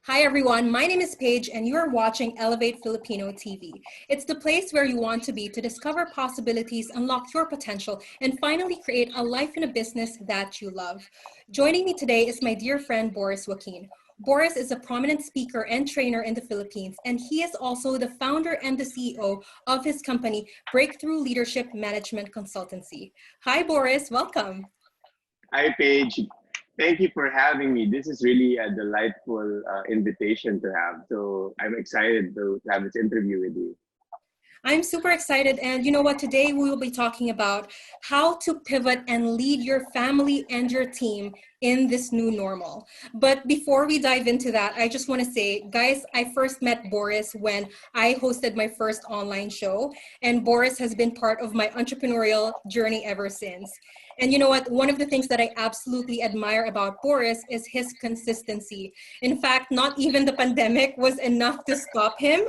Hi everyone, my name is Paige and you are watching Elevate Filipino TV. It's the place where you want to be to discover possibilities, unlock your potential, and finally create a life in a business that you love. Joining me today is my dear friend Boris Joaquin. Boris is a prominent speaker and trainer in the Philippines, and he is also the founder and the CEO of his company, Breakthrough Leadership Management Consultancy. Hi Boris, welcome. Hi, Paige. Thank you for having me. This is really a delightful invitation to have. So I'm excited to have this interview with you. I'm super excited. And you know what? Today we will be talking about how to pivot and lead your family and your team in this new normal. But before we dive into that, I just want to say, guys, I first met Boris when I hosted my first online show. And Boris has been part of my entrepreneurial journey ever since. And you know what? One of the things that I absolutely admire about Boris is his consistency. In fact, not even the pandemic was enough to stop him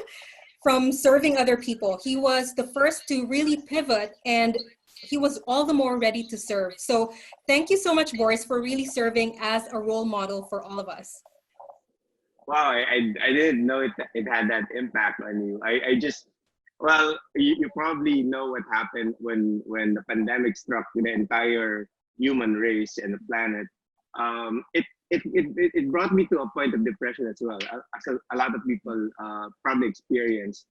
from serving other people. He was the first to really pivot and he was all the more ready to serve. So thank you so much, Boris, for really serving as a role model for all of us. Wow, I didn't know it had that impact on you. I just, well, you probably know what happened when the pandemic struck the entire human race and the planet. It brought me to a point of depression as well, as a lot of people probably experience.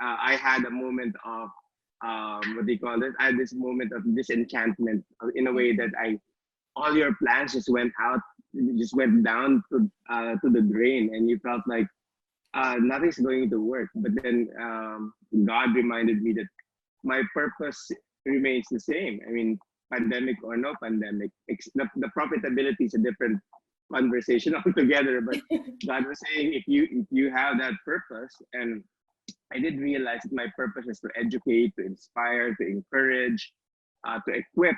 I had a moment of what do you call it? I had this moment of disenchantment in a way that all your plans just went out, just went down to the drain, and you felt like nothing's going to work. But then God reminded me that my purpose remains the same. I mean, pandemic or no pandemic, the profitability is a different conversation altogether. But God was saying, if you have that purpose, and I did realize that my purpose is to educate, to inspire, to encourage, to equip.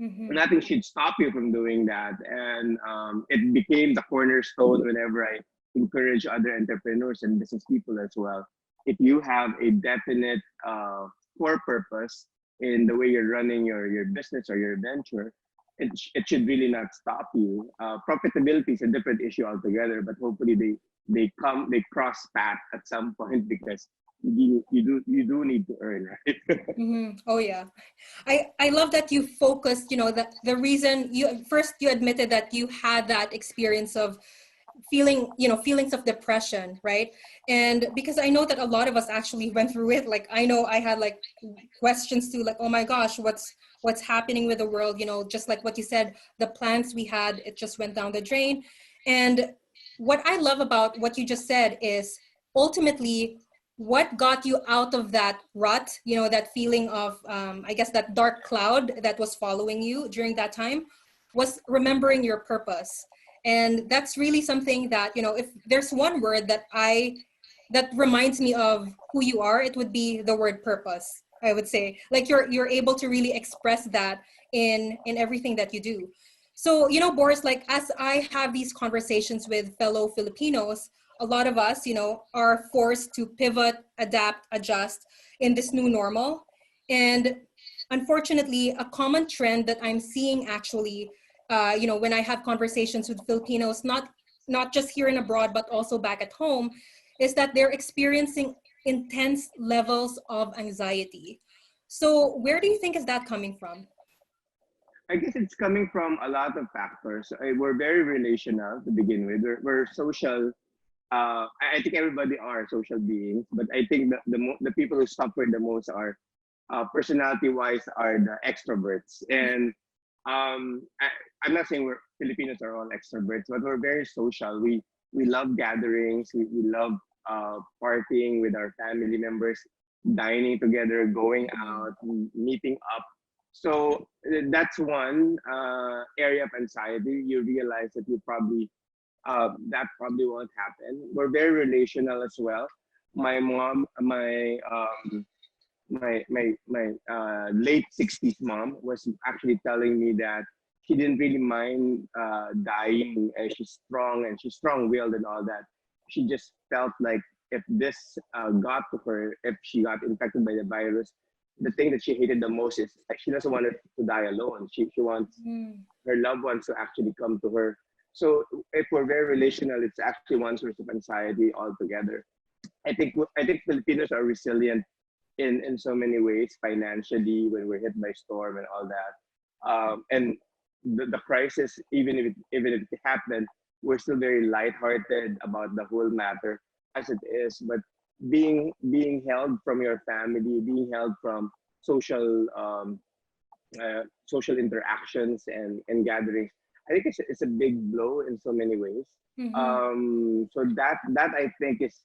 Mm-hmm. Nothing should stop you from doing that, and it became the cornerstone whenever I encourage other entrepreneurs and business people as well. If you have a definite core purpose in the way you're running your business or your venture, it should really not stop you. Profitability is a different issue altogether, but hopefully they cross path at some point because you do need to earn, right? Mm-hmm. Oh yeah, I love that you focused. You know that the reason you admitted that you had that experience of feelings of depression, right? And because I know that a lot of us actually went through it. Like I know I had like questions too, like, oh my gosh, what's happening with the world? Just like what you said, the plans we had, it just went down the drain. And what I love about what you just said is ultimately what got you out of that rut, that feeling of I guess that dark cloud that was following you during that time, was remembering your purpose. And that's really something that, if there's one word that reminds me of who you are, it would be the word purpose. I would say, like, you're able to really express that in everything that you do. So, Boris, like, as I have these conversations with fellow Filipinos, a lot of us, are forced to pivot, adapt, adjust in this new normal. And unfortunately, a common trend that I'm seeing actually, when I have conversations with Filipinos, not just here and abroad, but also back at home, is that they're experiencing intense levels of anxiety. So where do you think is that coming from? I guess it's coming from a lot of factors. We're very relational to begin with. We're social. I think everybody are social beings, but I think the people who suffer the most are personality-wise are the extroverts. And I'm not saying we're Filipinos are all extroverts, but we're very social. We love gatherings. We love partying with our family members, dining together, going out, meeting up. So that's one area of anxiety. You realize that that probably won't happen. We're very relational as well. My mom, my late 60s mom was actually telling me that she didn't really mind dying. She's strong and she's strong-willed and all that. She just felt like if this got to her, if she got infected by the virus, the thing that she hated the most is like she doesn't want her to die alone. She wants Mm. her loved ones to actually come to her So if we're very relational, it's actually one source of anxiety altogether. I think Filipinos are resilient in so many ways, financially, when we're hit by storm and all that. And the crisis, even if it happened, we're still very lighthearted about the whole matter as it is. But being held from your family, being held from social social interactions and gatherings, I think it's a big blow in so many ways. Mm-hmm. So that I think is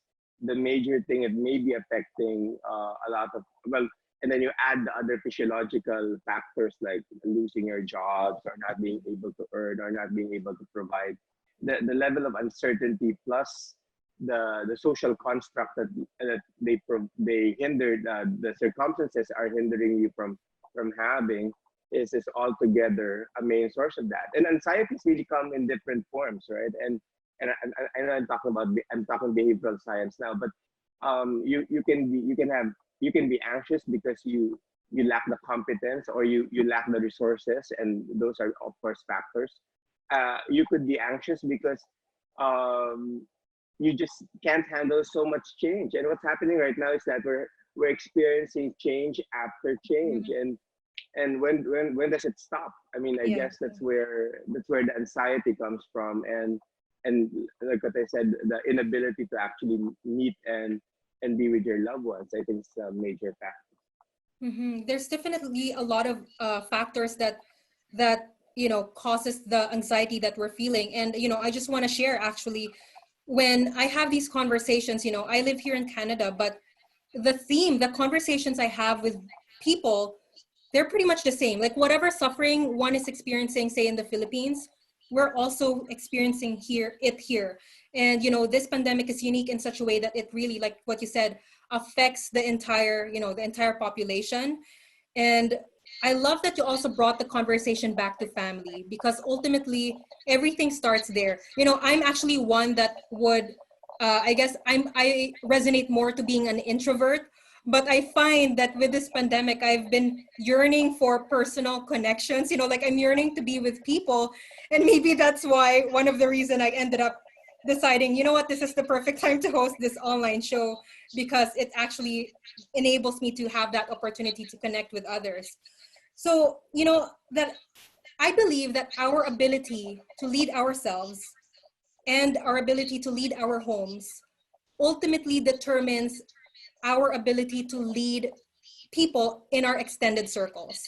the major thing. It may be affecting a lot of, well, and then you add the other physiological factors like losing your jobs or not being able to earn or not being able to provide. The level of uncertainty plus the social construct that they hinder, the circumstances are hindering you from having, is altogether a main source of that. And anxieties really come in different forms, right? And I know I'm talking behavioral science now, but you can be anxious because you lack the competence, or you lack the resources, and those are of course factors. You could be anxious because um, you just can't handle so much change. And what's happening right now is that we're experiencing change after change, Mm-hmm. and when does it stop? I mean, I Yeah. guess that's where the anxiety comes from, and like what I said, the inability to actually meet and be with your loved ones, I think, is a major factor. Mm-hmm. There's definitely a lot of factors that causes the anxiety that we're feeling, and I just want to share actually when I have these conversations. I live here in Canada, but the conversations I have with people, they're pretty much the same. Like whatever suffering one is experiencing, say in the Philippines, we're also experiencing here. And this pandemic is unique in such a way that it really, like what you said, affects the entire population. And I love that you also brought the conversation back to family, because ultimately everything starts there. I'm actually one that would, I guess I resonate more to being an introvert, but I find that with this pandemic, I've been yearning for personal connections. Like I'm yearning to be with people, and maybe that's why one of the reason I ended up deciding, what, this is the perfect time to host this online show, because it actually enables me to have that opportunity to connect with others. So, that I believe that our ability to lead ourselves and our ability to lead our homes ultimately determines our ability to lead people in our extended circles.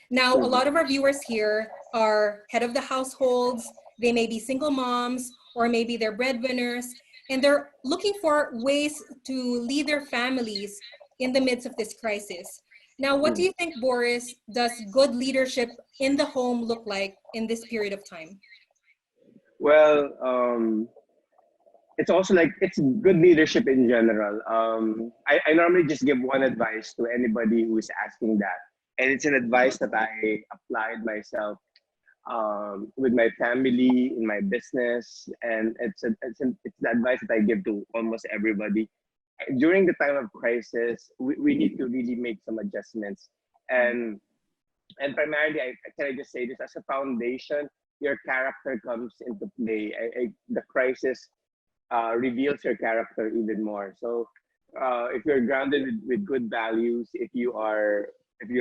Now, a Mhm. lot of our viewers here are head of the households, they may be single moms, or maybe they're breadwinners, and they're looking for ways to lead their families in the midst of this crisis. Now, what do Mhm. you think, Boris, does good leadership in the home look like in this period of time? Well, it's also like it's good leadership in general. I normally just give one advice to anybody who is asking that, and it's an advice that I applied myself with my family, in my business, and it's the advice that I give to almost everybody. During the time of crisis, we need to really make some adjustments, and primarily, can I just say this, as a foundation, your character comes into play. The crisis reveals your character even more. So if you're grounded with good values, if you're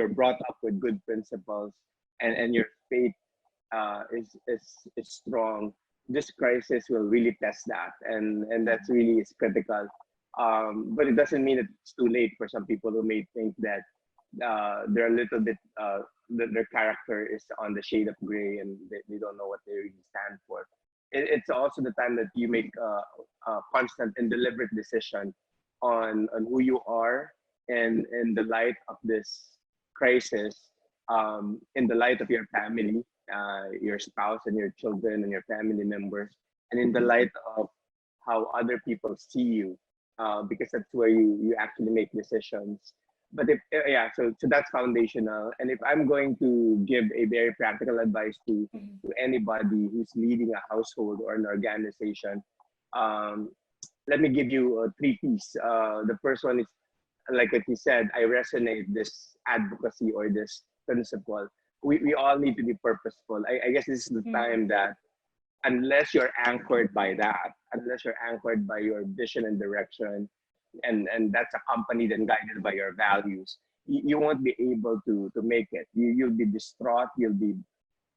brought up with good principles, and your faith is strong, this crisis will really test that, and that's really is critical. But it doesn't mean that it's too late for some people who may think that they're a little bit that their character is on the shade of gray, and they don't know what they really stand for. It's also the time that you make a constant and deliberate decision on who you are, and in the light of this crisis, in the light of your family, your spouse and your children and your family members, and in the light of how other people see you, because that's where you actually make decisions. But if yeah, so that's foundational. And if I'm going to give a very practical advice to anybody who's leading a household or an organization, um, let me give you three P's. The first one is, like what you said, I resonate this advocacy or this principle. We all need to be purposeful. I guess this is the Mm-hmm. time that unless you're anchored by that, unless you're anchored by your vision and direction, and that's accompanied and guided by your values, you won't be able to make it. You'll be distraught, you'll be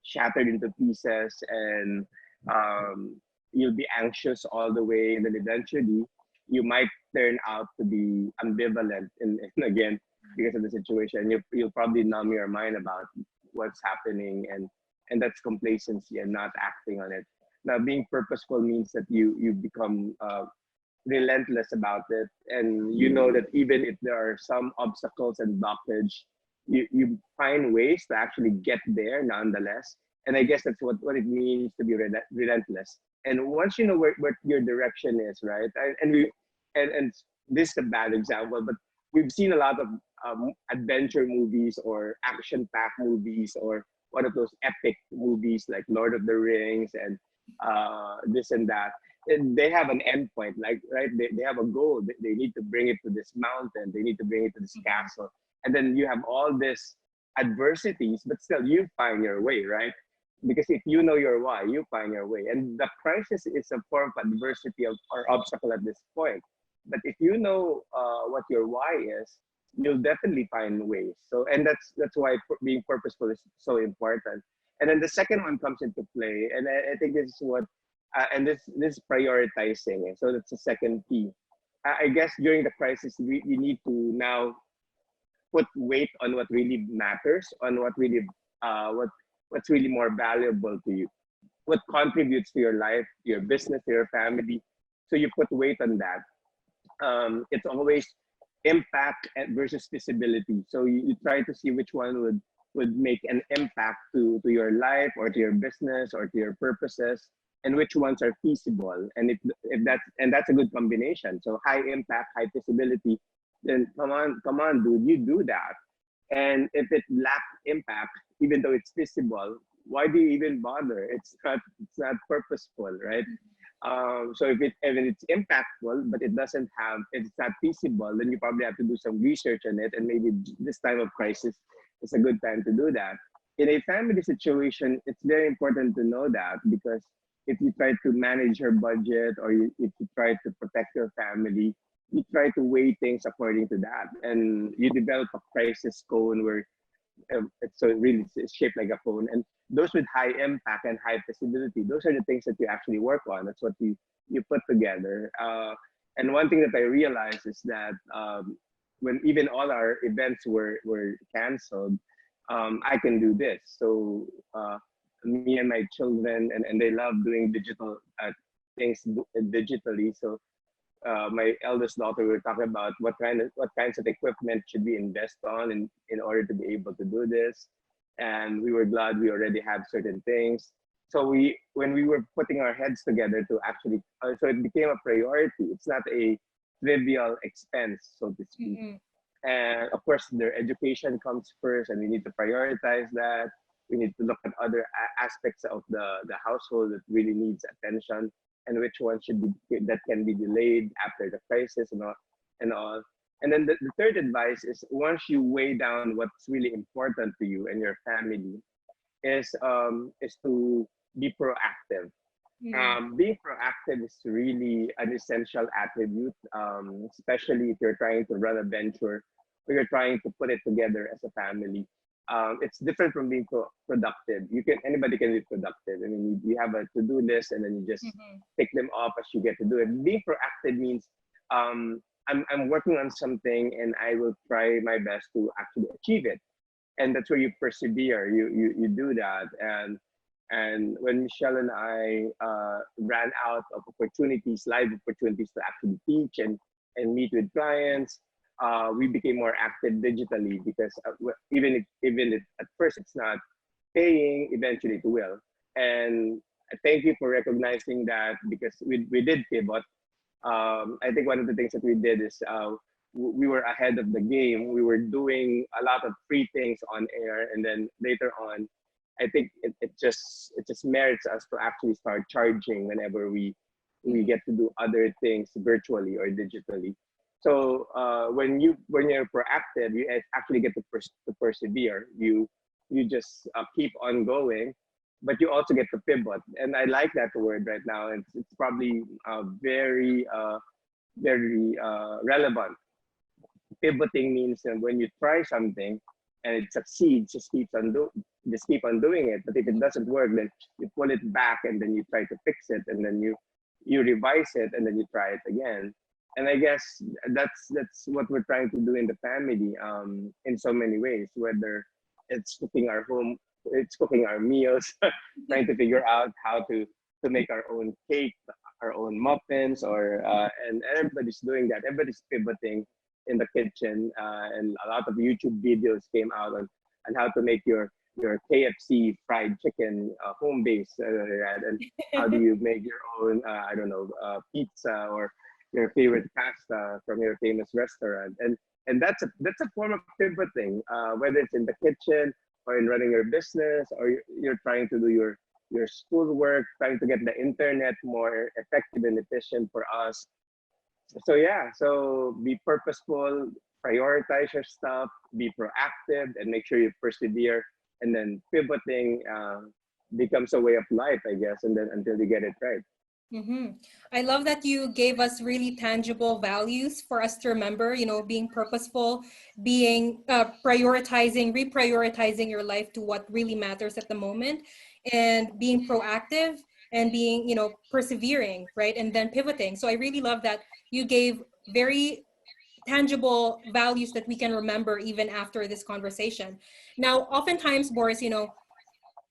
shattered into pieces, and you'll be anxious all the way, and then eventually you might turn out to be ambivalent, and again, because of the situation, you'll probably numb your mind about what's happening, and that's complacency and not acting on it. Now, being purposeful means that you become relentless about it, and you know that even if there are some obstacles and blockage, you find ways to actually get there nonetheless. And I guess that's what it means to be relentless. And once you know where your direction is, right? And this is a bad example, but we've seen a lot of adventure movies or action-packed movies, or one of those epic movies like Lord of the Rings and this and that. And they have an endpoint, like, right? They have a goal. They need to bring it to this mountain. They need to bring it to this castle. And then you have all this adversities, but still you find your way, right? Because if you know your why, you find your way. And the crisis is a form of adversity or obstacle at this point. But if you know what your why is, you'll definitely find ways. So, and that's why being purposeful is so important. And then the second one comes into play, and I think this is what, and this prioritizing. So that's the second P. I guess during the crisis, we need to now put weight on what really matters, on what really what's really more valuable to you, what contributes to your life, your business, to your family. So you put weight on that. It's always impact versus visibility. So you try to see which one would make an impact to your life or to your business or to your purposes, and which ones are feasible. And if that's a good combination. So high impact, high visibility, then come on, dude, you do that. And if it lacks impact, even though it's visible, why do you even bother? It's not purposeful, right? So if it's impactful, but it's not feasible, then you probably have to do some research on it, and maybe this time of crisis is a good time to do that. In a family situation, it's very important to know that, because if you try to manage your budget, or if you try to protect your family, you try to weigh things according to that, and you develop a crisis cone where so really it's shaped like a phone. And those with high impact and high visibility, those are the things that you actually work on. That's what you put together. And one thing that I realized is that when even all our events were canceled, I can do this. So me and my children, and they love doing digital things digitally. So my eldest daughter, we were talking about what kinds of equipment should we invest on in order to be able to do this. And we were glad we already have certain things. So when we were putting our heads together to actually, so it became a priority. It's not a trivial expense, so to speak. Mm-hmm. And of course, their education comes first, and we need to prioritize that. We need to look at other aspects of the household that really needs attention, and which one should be that can be delayed after the crisis and all. And then the third advice is, once you weigh down what's really important to you and your family, is to be proactive. Mm-hmm. Being proactive is really an essential attribute, especially if you're trying to run a venture or you're trying to put it together as a family. It's different from being productive. Anybody can be productive. I mean, you have a to-do list, and then you just Mm-hmm. tick them off as you get to do it. Being proactive means I'm working on something, and I will try my best to actually achieve it. And that's where you persevere. You do that. And when Michelle and I ran out of opportunities, live opportunities to actually teach and meet with clients, we became more active digitally, because even if at first it's not paying, eventually it will. And thank you for recognizing that, because we did pivot. I think one of the things that we did is we were ahead of the game. We were doing a lot of free things on air, and then later on, I think it just merits us to actually start charging whenever we get to do other things virtually or digitally. So when you're proactive, you actually get to persevere. You just keep on going, but you also get to pivot. And I like that word right now. It's probably very relevant. Pivoting means that when you try something and it succeeds, just keep on doing it. But if it doesn't work, then you pull it back and then you try to fix it, and then you revise it, and then you try it again. And I guess that's what we're trying to do in the family, in so many ways. Whether it's cooking our meals, trying to figure out how to make our own cake, our own muffins, or and everybody's doing that. Everybody's pivoting in the kitchen, and a lot of YouTube videos came out on how to make your KFC fried chicken home base, and how do you make your own I don't know, pizza, or your favorite pasta from your famous restaurant. And that's a form of pivoting, whether it's in the kitchen or in running your business, or you're trying to do your schoolwork, trying to get the internet more effective and efficient for us. So yeah, so be purposeful, prioritize your stuff, be proactive, and make sure you persevere. And then pivoting becomes a way of life, I guess, and then until you get it right. Mm-hmm. I love that you gave us really tangible values for us to remember, being purposeful, being reprioritizing your life to what really matters at the moment, and being proactive, and being, persevering, right? And then pivoting. So I really love that you gave very tangible values that we can remember even after this conversation. Now, oftentimes, Boris,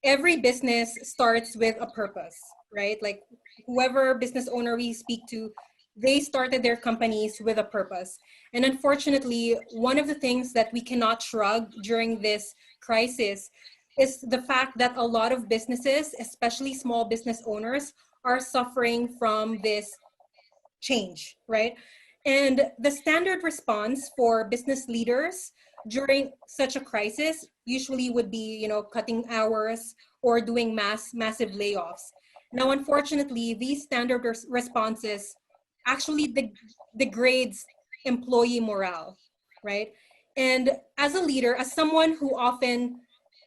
every business starts with a purpose, right? Like whoever business owner we speak to, they started their companies with a purpose. And unfortunately, one of the things that we cannot shrug during this crisis is the fact that a lot of businesses, especially small business owners, are suffering from this change, right? And the standard response for business leaders during such a crisis usually would be, cutting hours or doing massive layoffs. Now, unfortunately, these standard responses actually degrades employee morale, right? And as a leader, as someone who often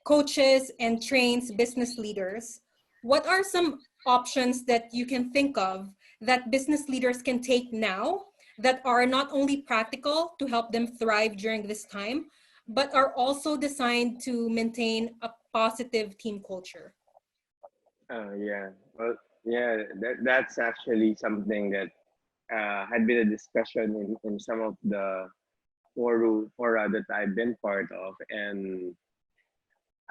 coaches and trains business leaders, what are some options that you can think of that business leaders can take now that are not only practical to help them thrive during this time, but are also designed to maintain a positive team culture? Yeah. Well, yeah, that's actually something that had been a discussion in some of the fora that I've been part of. And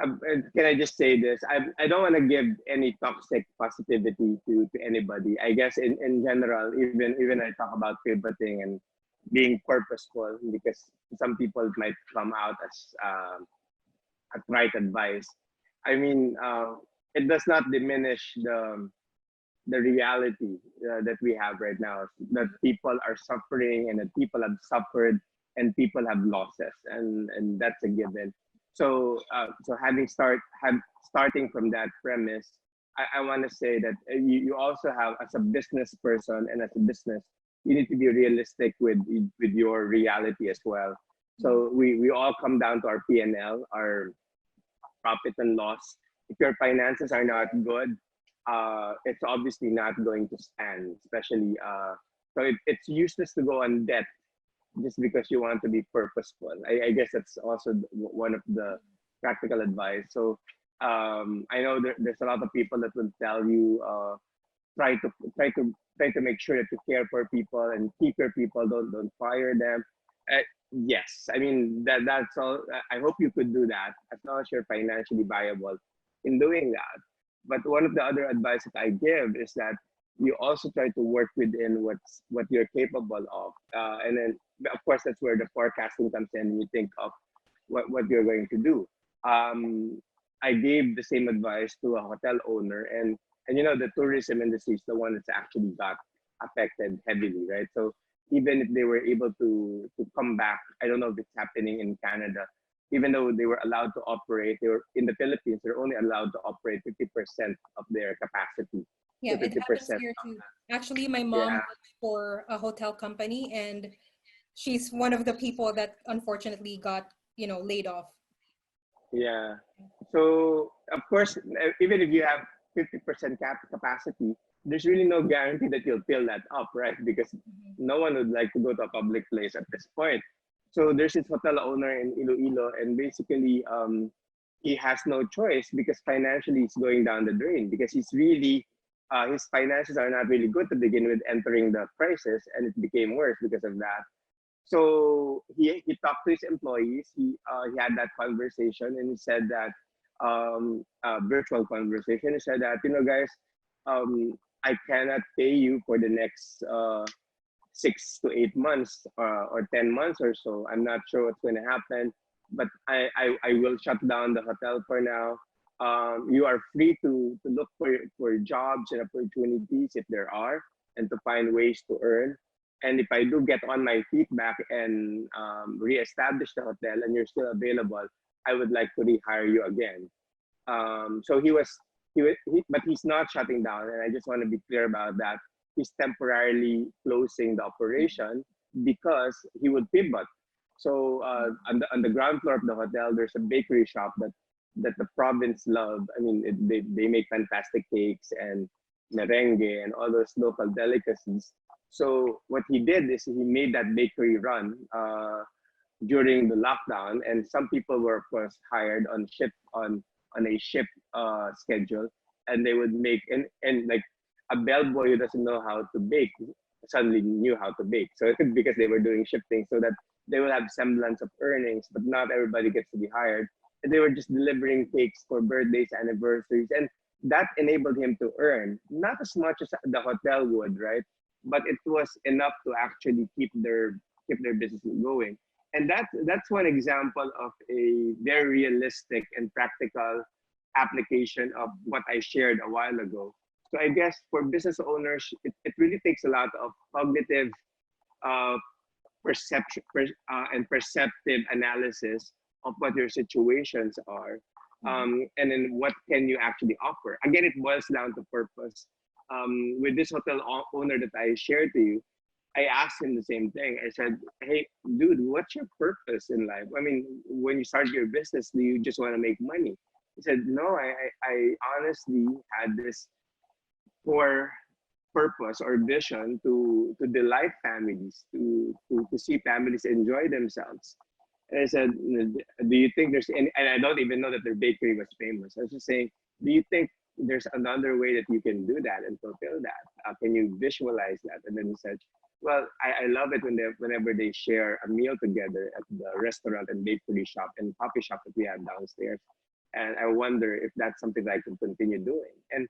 can I just say this? I don't want to give any toxic positivity to anybody. I guess in general, even I talk about pivoting and being purposeful, because some people might come out as right advice. I mean, it does not diminish the reality that we have right now, that people are suffering, and that people have suffered, and people have losses, and that's a given. So starting from that premise, I want to say that you also have, as a business person and as a business, you need to be realistic with your reality as well. So we all come down to our P&L, our profit and loss. If your finances are not good, it's obviously not going to stand. Especially, it's useless to go on debt just because you want to be purposeful. I guess that's also one of the practical advice. So I know there's a lot of people that will tell you, try to try to try to make sure that you care for people and keep your people. Don't fire them. Yes, I mean that's all. I hope you could do that as long as you're financially viable in doing that. But one of the other advice that I give is that you also try to work within what you're capable of, and then of course that's where the forecasting comes in. You think of what you're going to do. I gave the same advice to a hotel owner, and the tourism industry is the one that's actually got affected heavily, right? So even if they were able to come back, I don't know if it's happening in Canada. Even though they were allowed to operate, they were in the Philippines. They're only allowed to operate 50% of their capacity. Yeah, So it fifty happens percent here too. Actually, my mom Yeah, works for a hotel company, and she's one of the people that unfortunately got, laid off. Yeah. So of course, even if you have 50% capacity, there's really no guarantee that you'll fill that up, right? Because no one would like to go to a public place at this point. So there's this hotel owner in Iloilo, and basically, he has no choice because financially it's going down the drain because he's really, his finances are not really good to begin with entering the crisis, and it became worse because of that. So he talked to his employees. He had that conversation, and he said that, virtual conversation. He said that, guys, I cannot pay you for the next 6 to 8 months, or 10 months or so. I'm not sure what's going to happen, but I will shut down the hotel for now. You are free to look for jobs and opportunities if there are, and to find ways to earn. And if I do get on my feet back and reestablish the hotel and you're still available, I would like to rehire you again. So but he's not shutting down, and I just want to be clear about that. He's temporarily closing the operation because he would pivot. So on the ground floor of the hotel, there's a bakery shop that the province love. I mean, they make fantastic cakes and merengue and all those local delicacies. So what he did is he made that bakery run during the lockdown, and some people were of course hired on a ship schedule, and they would make, and like a bellboy who doesn't know how to bake suddenly knew how to bake. So because they were doing shifting, so that they will have semblance of earnings, but not everybody gets to be hired. And they were just delivering cakes for birthdays, anniversaries, and that enabled him to earn not as much as the hotel would, right? But it was enough to actually keep their business going. And that's one example of a very realistic and practical application of what I shared a while ago. So I guess for business owners, it really takes a lot of cognitive uh, perception and perceptive analysis of what your situations are, and then what can you actually offer. Again, it boils down to purpose. With this hotel owner that I shared to you, I asked him the same thing. I said, "Hey, dude, what's your purpose in life? I mean, when you start your business, do you just want to make money?" He said, "No, I honestly had this core purpose or vision to delight families, to see families enjoy themselves." And I said, "Do you think there's any?" And I don't even know that their bakery was famous. I was just saying, "Do you think there's another way that you can do that and fulfill that? Can you visualize that?" And then he said, "Well, I love it whenever they share a meal together at the restaurant and bakery shop and coffee shop that we have downstairs. And I wonder if that's something that I can continue doing." And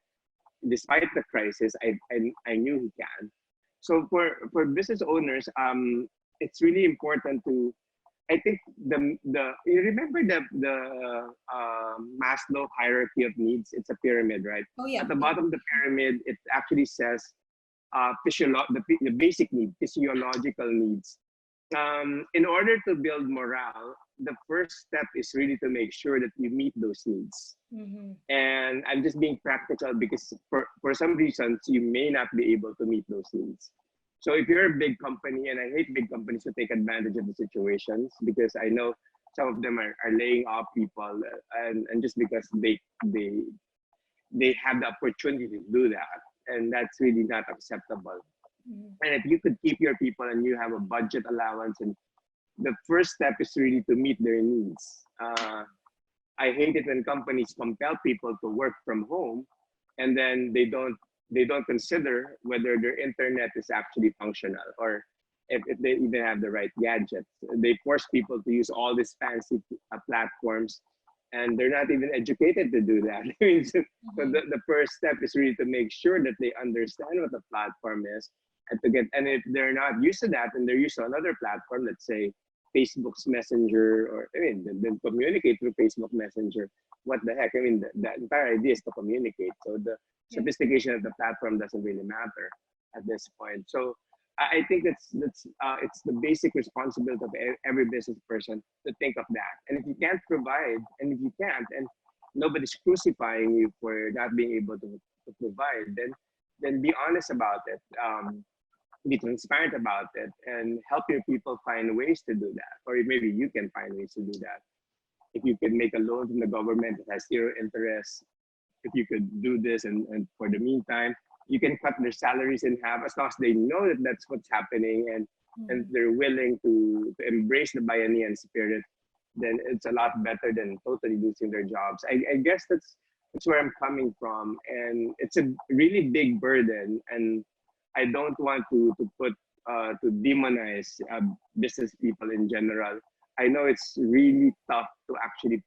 despite the crisis, I knew he can. So for business owners, it's really important to, I think, the you remember the Maslow hierarchy of needs. It's a pyramid, right? Oh yeah. At the bottom of the pyramid, it actually says the basic need, physiological needs. In order to build morale, the first step is really to make sure that you meet those needs. Mm-hmm. And I'm just being practical because for some reasons, you may not be able to meet those needs. So if you're a big company, and I hate big companies who take advantage of the situations, because I know some of them are laying off people, and just because they have the opportunity to do that, and that's really not acceptable. Mm-hmm. And if you could keep your people and you have a budget allowance, and the first step is really to meet their needs. I hate it when companies compel people to work from home, and then they don't consider whether their internet is actually functional, or if they even have the right gadgets. They force people to use all these fancy platforms, and they're not even educated to do that. I mean, so the first step is really to make sure that they understand what the platform is, and if they're not used to that and they're used to another platform, let's say Facebook's Messenger, or I mean, then communicate through Facebook Messenger. What the heck? I mean, the entire idea is to communicate. So the sophistication of the platform doesn't really matter at this point. So I think it's the basic responsibility of every business person to think of that. And if you can't provide, and if you can't, and nobody's crucifying you for not being able to provide, then be honest about it. Be transparent about it, and help your people find ways to do that, or maybe you can find ways to do that. if you could make a loan from the government that has zero interest, if you could do this, and for the meantime, you can cut their salaries in half as long as they know that that's what's happening, and they're willing to embrace the Bayanihan spirit, then it's a lot better than totally losing their jobs. I guess that's where I'm coming from, and it's a really big burden, and I don't want to put to demonize business people in general. I know it's really tough to actually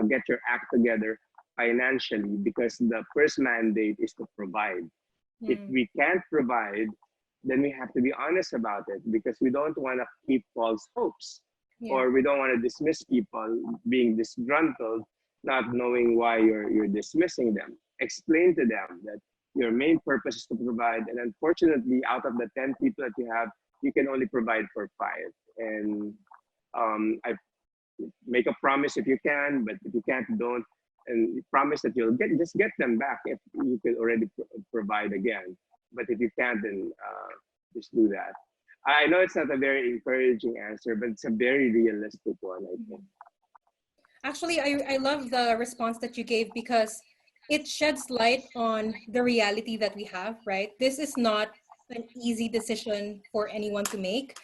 get your act together financially, because the first mandate is to provide. If we can't provide, then we have to be honest about it, because we don't want to keep false hopes, or we don't want to dismiss people being disgruntled, not knowing why you're dismissing them. Explain to them that your main purpose is to provide, and unfortunately, out of the 10 people that you have, you can only provide for 5. And I make a promise if you can, but if you can't, don't. And promise that you'll get them back if you could already provide again. But if you can't, then just do that. I know it's not a very encouraging answer, but it's a very realistic one, I think. Actually, I love the response that you gave, because it sheds light on the reality that we have, right? This is not an easy decision for anyone to make.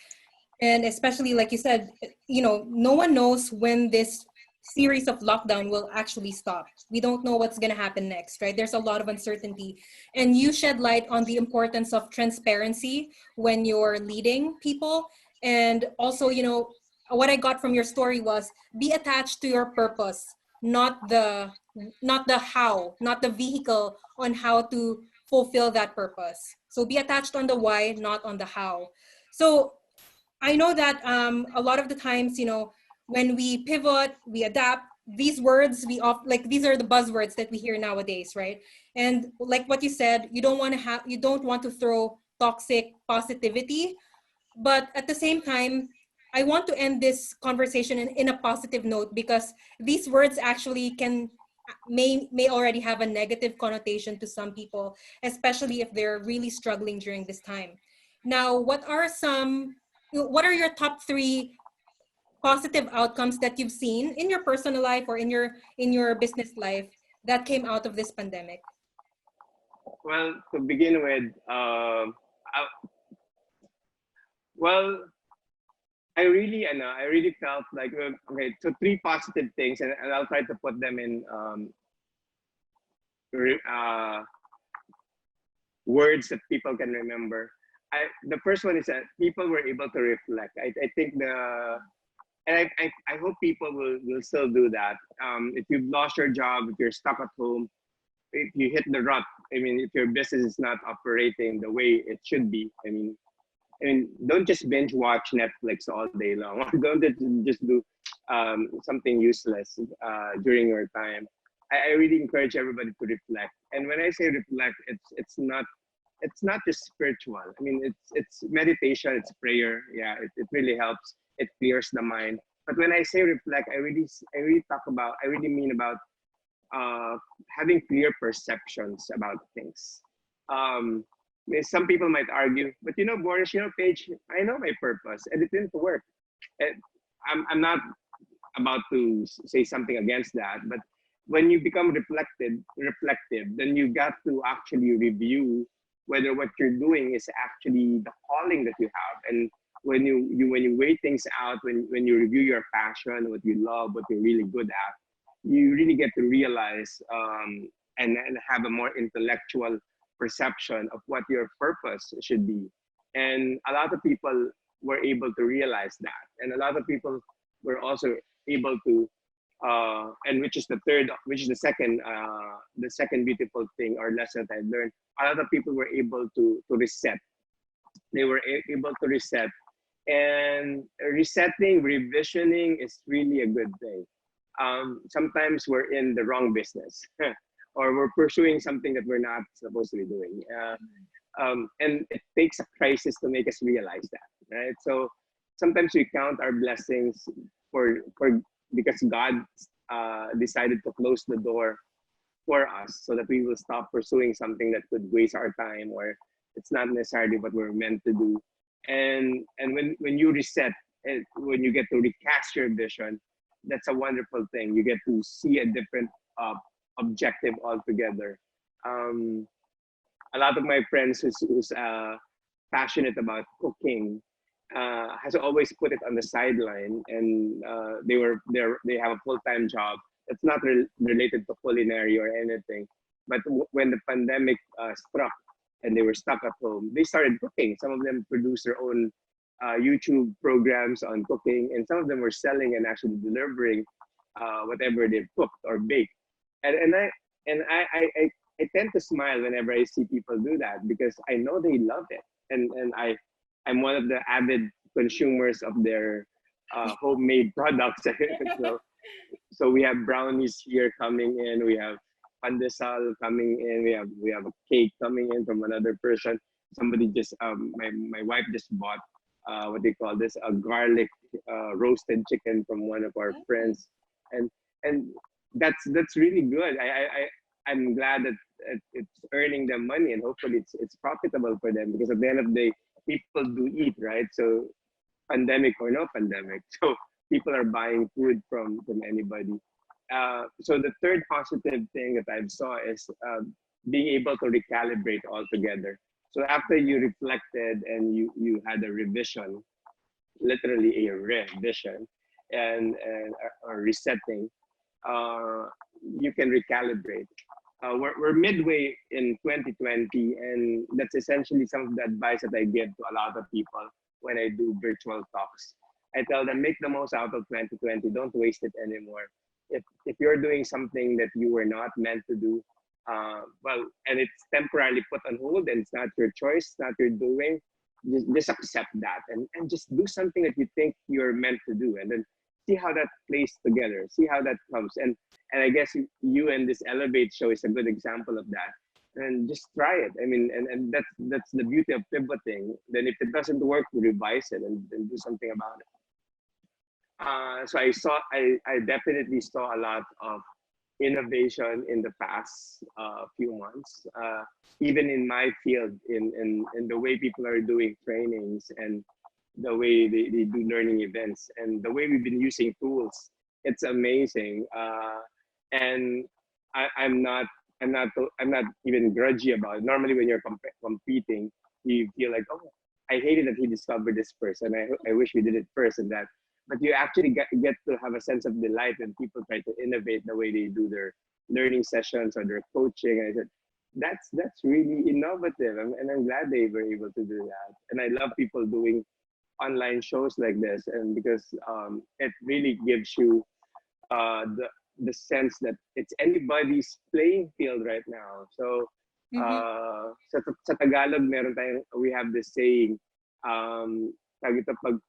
And especially, like you said, no one knows when this series of lockdown will actually stop. We don't know what's going to happen next, right? There's a lot of uncertainty. And you shed light on the importance of transparency when you're leading people. And also, what I got from your story was, be attached to your purpose, not the how, not the vehicle on how to fulfill that purpose. So be attached on the why, not on the how. So I know that a lot of the times, when we pivot, we adapt, these words, these are the buzzwords that we hear nowadays, right? And like what you said, you don't want to throw toxic positivity, but at the same time, I want to end this conversation in a positive note, because these words actually may already have a negative connotation to some people, especially if they're really struggling during this time. Now, what are your top 3 positive outcomes that you've seen in your personal life or in your business life that came out of this pandemic? Well, to begin with, well, I really felt like, okay, so 3 positive things, and I'll try to put them in words that people can remember. The first one is that people were able to reflect. I think I hope people will still do that. If you've lost your job, if you're stuck at home, if you hit the rut, I mean, if your business is not operating the way it should be, I mean, don't just binge watch Netflix all day long. Don't just do something useless during your time. I really encourage everybody to reflect. And when I say reflect, it's not just spiritual. I mean, it's meditation, it's prayer. Yeah, it really helps. It clears the mind. But when I say reflect, I really mean about having clear perceptions about things. Some people might argue, but Boris, Paige, I know my purpose, and it didn't work. And I'm not about to say something against that, but when you become reflective, then you got to actually review whether what you're doing is actually the calling that you have. And when you weigh things out, when you review your passion, what you love, what you're really good at, you really get to realize and have a more intellectual perception of what your purpose should be. And a lot of people were able to realize that, and a lot of people were also able to and which is the second beautiful thing or lesson that I learned. A lot of people were able to reset. They were able to reset, and resetting, revisioning is really a good thing. Sometimes we're in the wrong business, or we're pursuing something that we're not supposed to be doing, and it takes a crisis to make us realize that, right? So sometimes we count our blessings for because God decided to close the door for us so that we will stop pursuing something that could waste our time, or it's not necessarily what we're meant to do. And when you reset, when you get to recast your vision, that's a wonderful thing. You get to see a different objective altogether. Um, a lot of my friends who's passionate about cooking has always put it on the sideline, and they have a full-time job that's not related to culinary or anything. But when the pandemic struck and they were stuck at home, they started cooking. Some of them produced their own YouTube programs on cooking, and some of them were selling and actually delivering whatever they've cooked or baked. And I tend to smile whenever I see people do that because I know they love it, and I'm one of the avid consumers of their homemade products. so so we have brownies here coming in, we have pandesal coming in, we have a cake coming in from another person. Somebody just my wife just bought what they call this, a garlic roasted chicken from one of our friends, and and that's really good. I'm glad that it's earning them money, and hopefully it's profitable for them, because at the end of the day, people do eat, right? So pandemic or no pandemic, so people are buying food from anybody. So the third positive thing that I saw is being able to recalibrate altogether. So after you reflected and you had a revision, literally a revision, and a resetting, uh, you can recalibrate. We're midway in 2020, and that's essentially some of the advice that I give to a lot of people when I do virtual talks. I tell them, make the most out of 2020. Don't waste it anymore. If you're doing something that you were not meant to do, well, and it's temporarily put on hold, and it's not your choice, not your doing, just accept that, and just do something that you think you're meant to do, and then see how that plays together, see how that comes. And I guess you and this Elevate show is a good example of that. And just try it. I mean, and that's the beauty of pivoting. Then if it doesn't work, revise it and do something about it. So I definitely saw a lot of innovation in the past few months, even in my field, in the way people are doing trainings, and the way they do learning events, and the way we've been using tools. It's amazing. And I'm not I'm not even grudgy about it. Normally, when you're competing, you feel like, oh, I hated that he discovered this first, and I wish we did it first and that. But you actually get to have a sense of delight when people try to innovate the way they do their learning sessions or their coaching. And I said, that's really innovative, and I'm glad they were able to do that. And I love people doing online shows like this, and because it really gives you the sense that it's anybody's playing field right now. So Mm-hmm. sa Tagalog, we have this saying, tawag ito, pag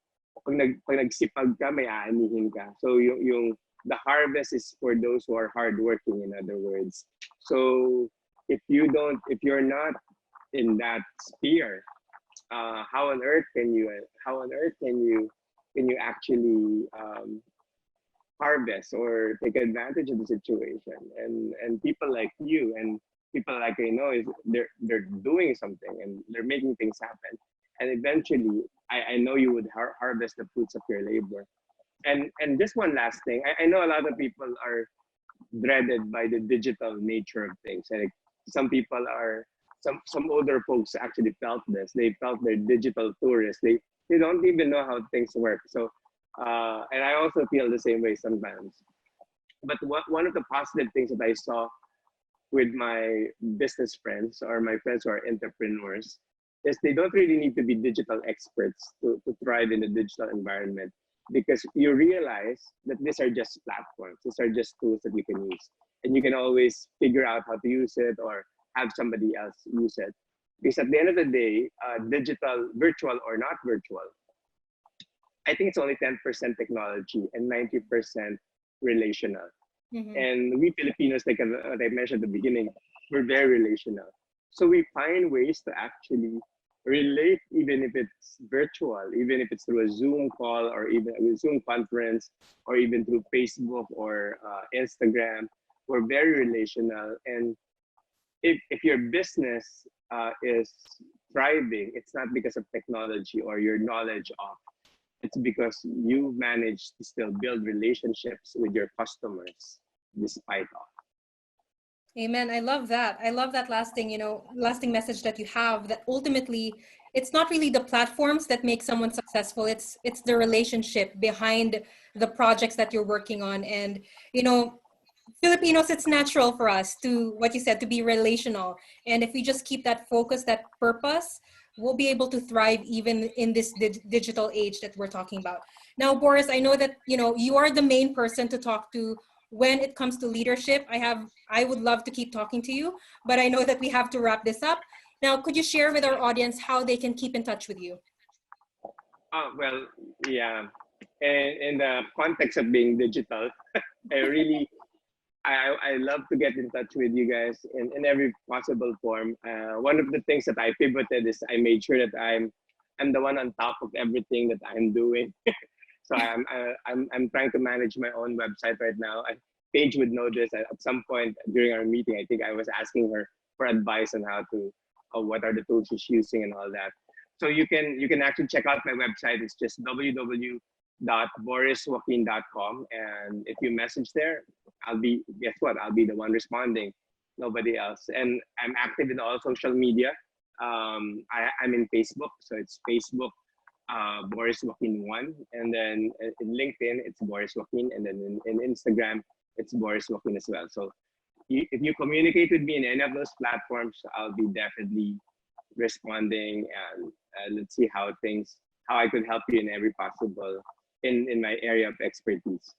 nagsipag ka, may aanihin ka. So yung the harvest is for those who are hardworking, in other words. So if you're not in that sphere, how on earth can you actually harvest or take advantage of the situation? And people like you and people like I know is they're doing something and they're making things happen. And eventually, I know you would harvest the fruits of your labor. And just one last thing, I know a lot of people are dreaded by the digital nature of things. Like some people are some older folks actually felt this. They felt they're digital tourists. They don't even know how things work. So and I also feel the same way sometimes. But one of the positive things that I saw with my business friends or my friends who are entrepreneurs is they don't really need to be digital experts to thrive in the digital environment, because you realize that these are just platforms, these are just tools that you can use, and you can always figure out how to use it or have somebody else use it. Because at the end of the day, digital, virtual or not virtual, I think it's only 10% technology and 90% relational. Mm-hmm. And we Filipinos, like what I mentioned at the beginning, we're very relational. So we find ways to actually relate, even if it's virtual, even if it's through a Zoom call or even a Zoom conference, or even through Facebook or Instagram. We're very relational. And if your business is thriving, it's not because of technology or your knowledge of it's because you managed to still build relationships with your customers despite all. Amen. I love that. I love that lasting, lasting message that you have, that ultimately it's not really the platforms that make someone successful. It's the relationship behind the projects that you're working on. And, Filipinos, it's natural for us to, what you said, to be relational. And if we just keep that focus, that purpose, we'll be able to thrive even in this digital age that we're talking about. Now, Boris, I know that, you are the main person to talk to when it comes to leadership. I would love to keep talking to you, but I know that we have to wrap this up. Now, could you share with our audience how they can keep in touch with you? Well, yeah. And in the context of being digital, I really, I love to get in touch with you guys in every possible form. One of the things that I pivoted is I made sure that I'm the one on top of everything that I'm doing. So I'm trying to manage my own website right now. Paige would know this. At some point during our meeting, I think I was asking her for advice on how to, what are the tools she's using and all that. So you can actually check out my website. It's just www.borisjoaquin.com, and if you message there, guess what? I'll be the one responding, nobody else. And I'm active in all social media. I'm in Facebook, so it's Facebook Boris Joaquin 1, and then in LinkedIn it's Boris Joaquin, and then in Instagram it's Boris Joaquin as well. So if you communicate with me in any of those platforms, I'll be definitely responding, and let's see how I could help you in every possible in my area of expertise.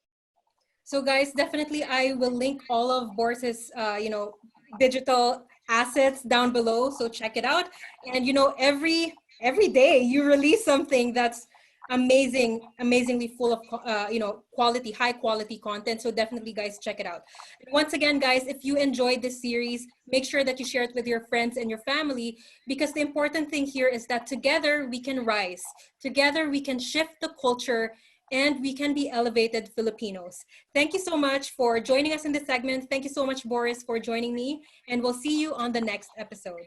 So guys, definitely I will link all of Boris's digital assets down below, so check it out. And every day you release something that's amazingly full of quality, high quality content. So definitely guys, check it out. And once again guys, if you enjoyed this series, make sure that you share it with your friends and your family, because the important thing here is that together we can rise, together we can shift the culture, and we can be elevated Filipinos. Thank you so much for joining us in this segment. Thank you so much, Boris, for joining me, and we'll see you on the next episode.